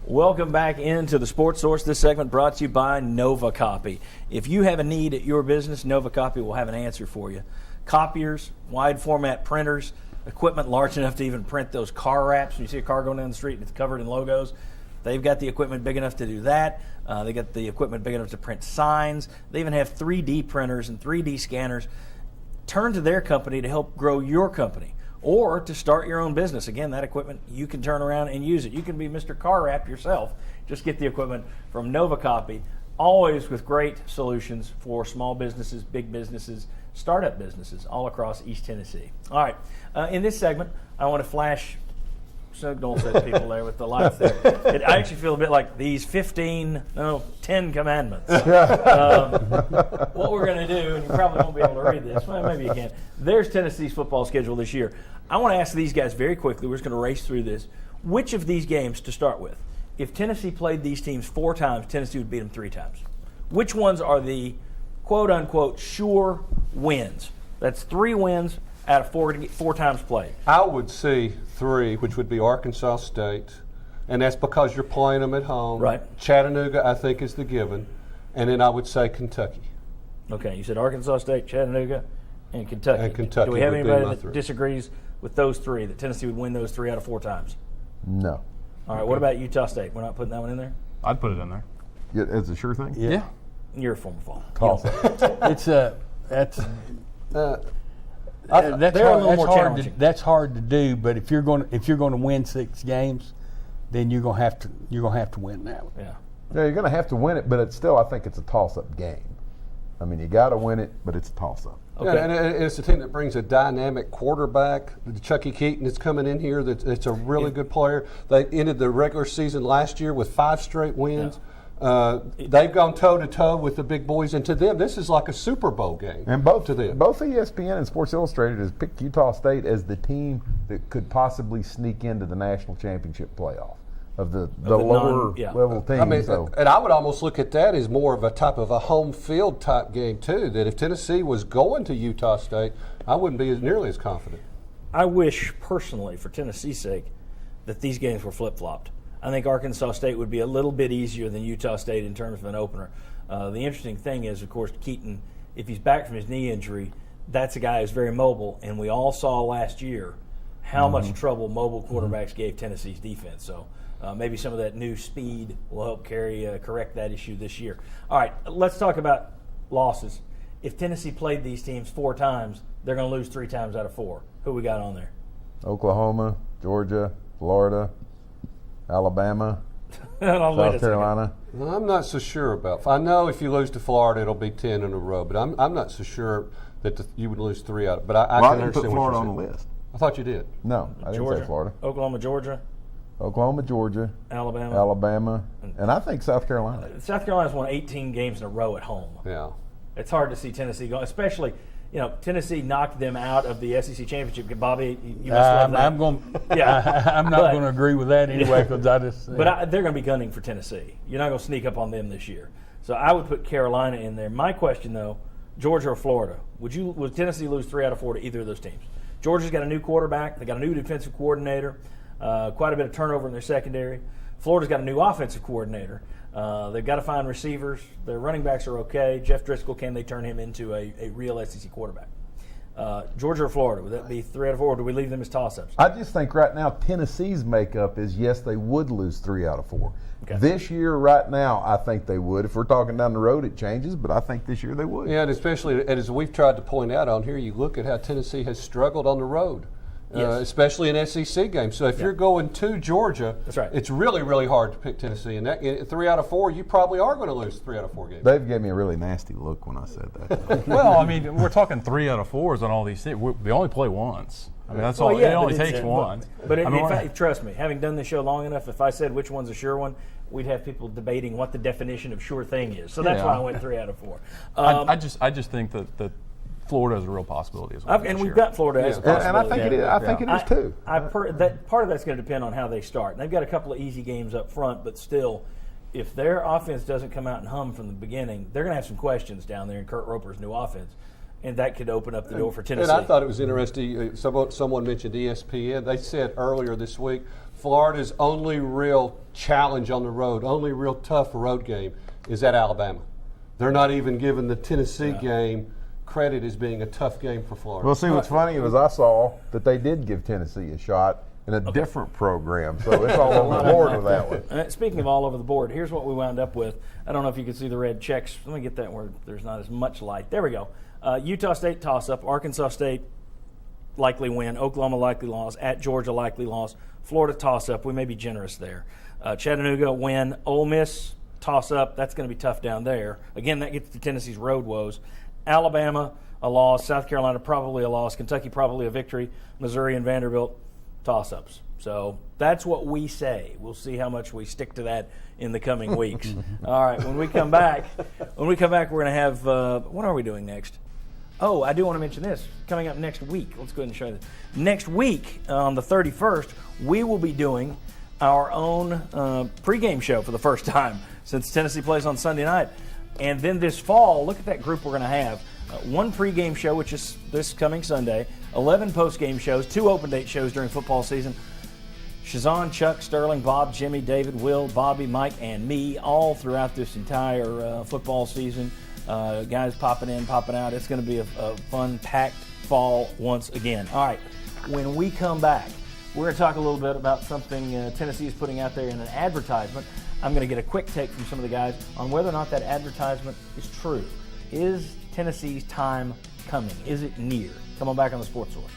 Welcome back into the Sports Source. This segment brought to you by Nova Copy. If you have a need at your business, Nova Copy will have an answer for you. Copiers, wide format printers, equipment large enough to even print those car wraps. When you see a car going down the street and it's covered in logos, they've got the equipment big enough to do that. They got the equipment big enough to print signs. They even have 3D printers and 3D scanners. Turn to their company to help grow your company or to start your own business. Again, that equipment, you can turn around and use it. You can be Mr. Car Wrap yourself. Just get the equipment from Nova Copy, always with great solutions for small businesses, big businesses, startup businesses all across East Tennessee. All right, in this segment, I want to flash signals at people there with the lights there. I actually feel a bit like these 10 commandments. What we're going to do, and you probably won't be able to read this, well, maybe you can. There's Tennessee's football schedule this year. I want to ask these guys very quickly, we're just going to race through this, which of these games to start with? If Tennessee played these teams 4 times, Tennessee would beat them 3 times. Which ones are the quote-unquote sure wins? That's 3 wins out of 4 times played. I would see 3, which would be Arkansas State, and that's because you're playing them at home. Right. Chattanooga, I think, is the given, and then I would say Kentucky. Okay, you said Arkansas State, Chattanooga, and Kentucky. And Kentucky. Do we have would anybody be my that 3. disagrees with those 3, that Tennessee would win those 3 out of 4 times? No. All right, what about Utah State? We're not putting that one in there? I'd put it in there. Yeah, it's a sure thing? Yeah. You're a former fall. Toss That's hard to do. But if you're going to win 6 games, then you're going to have to win that one. Yeah. Yeah, you're going to have to win it, but it's still, I think it's a toss-up game. I mean, you got to win it, but it's a toss-up. Okay. Yeah, and it's a team that brings a dynamic quarterback. Chucky Keaton is coming in here. That's a really good player. They ended the regular season last year with 5 straight wins. Yeah. They've gone toe-to-toe with the big boys, and to them, this is like a Super Bowl game. And both ESPN and Sports Illustrated has picked Utah State as the team that could possibly sneak into the national championship playoff of the lower level teams. I mean, and I would almost look at that as more of a type of a home field type game too. That if Tennessee was going to Utah State, I wouldn't be nearly as confident. I wish personally, for Tennessee's sake, that these games were flip-flopped. I think Arkansas State would be a little bit easier than Utah State in terms of an opener. The interesting thing is, of course, Keaton, if he's back from his knee injury, that's a guy who's very mobile, and we all saw last year how much trouble mobile quarterbacks gave Tennessee's defense. So maybe some of that new speed will help correct that issue this year. All right, let's talk about losses. If Tennessee played these teams 4 times, they're going to lose 3 times out of 4. Who we got on there? Oklahoma, Georgia, Florida, Alabama, South Carolina. Well, I'm not so sure about. I know if you lose to Florida, it'll be 10 in a row, but I'm not so sure that you would lose 3 out. But I can didn't put understand Florida what on you're the list. I thought you did. No, I didn't say Florida. Oklahoma, Georgia, Alabama, and I think South Carolina. South Carolina's won 18 games in a row at home. Yeah. It's hard to see Tennessee go, especially, Tennessee knocked them out of the SEC championship. Bobby, you must love that. I'm not going to agree with that anyway because I just. But they're going to be gunning for Tennessee. You're not going to sneak up on them this year. So I would put Carolina in there. My question though, Georgia or Florida? Would Tennessee lose 3 out of 4 to either of those teams? Georgia's got a new quarterback. They got a new defensive coordinator. Quite a bit of turnover in their secondary. Florida's got a new offensive coordinator. They've got to find receivers. Their running backs are okay. Jeff Driscoll, can they turn him into a real SEC quarterback? Georgia or Florida, would that be 3 out of 4, or do we leave them as toss-ups? I just think right now Tennessee's makeup is, yes, they would lose 3 out of 4. Okay. This year, right now, I think they would. If we're talking down the road, it changes, but I think this year they would. Yeah, and especially as we've tried to point out on here, you look at how Tennessee has struggled on the road. Yes. Especially in SEC games. So if you're going to Georgia, that's right. It's really, really hard to pick Tennessee. And that 3 out of 4, you probably are going to lose 3 out of 4 games. Dave gave me a really nasty look when I said that. Well, I mean, we're talking 3 out of 4s on all these things. They only play once. I mean, that's all. It only takes one. But trust me, having done this show long enough, if I said which one's a sure one, we'd have people debating what the definition of sure thing is. So that's why I went 3 out of 4. I just think that Florida is a real possibility as well. And we've got Florida as a possibility. And I think it is. I think it is too. Part of that's going to depend on how they start. And they've got a couple of easy games up front, but still, if their offense doesn't come out and hum from the beginning, they're going to have some questions down there in Kurt Roper's new offense. And that could open up the door for Tennessee. And I thought it was interesting. Someone mentioned ESPN. They said earlier this week, Florida's only real challenge on the road, only real tough road game is at Alabama. They're not even giving the Tennessee game credit as being a tough game for Florida. Well, see, what's funny was I saw that they did give Tennessee a shot in a different program, so it's all over the board with that one. Speaking of all over the board, here's what we wound up with. I don't know if you can see the red checks. Let me get that where there's not as much light. There we go. Utah State toss-up, Arkansas State likely win, Oklahoma likely loss, at Georgia likely loss, Florida toss-up. We may be generous there. Chattanooga win, Ole Miss toss-up. That's going to be tough down there. Again, that gets to Tennessee's road woes. Alabama, a loss. South Carolina, probably a loss. Kentucky, probably a victory. Missouri and Vanderbilt, toss-ups. So that's what we say. We'll see how much we stick to that in the coming weeks. All right, when we come back, we're going to have what are we doing next? Oh, I do want to mention this. Coming up next week, let's go ahead and show you this. Next week, on the 31st, we will be doing our own pregame show for the first time since Tennessee plays on Sunday night. And then this fall, look at that group we're going to have. One pregame show, which is this coming Sunday, 11 postgame shows, 2 open date shows during football season. Shazan, Chuck, Sterling, Bob, Jimmy, David, Will, Bobby, Mike, and me all throughout this entire football season. Guys popping in, popping out. It's going to be a fun, packed fall once again. All right, when we come back, we're going to talk a little bit about something Tennessee is putting out there in an advertisement. I'm going to get a quick take from some of the guys on whether or not that advertisement is true. Is Tennessee's time coming? Is it near? Come on back on the Sports Source.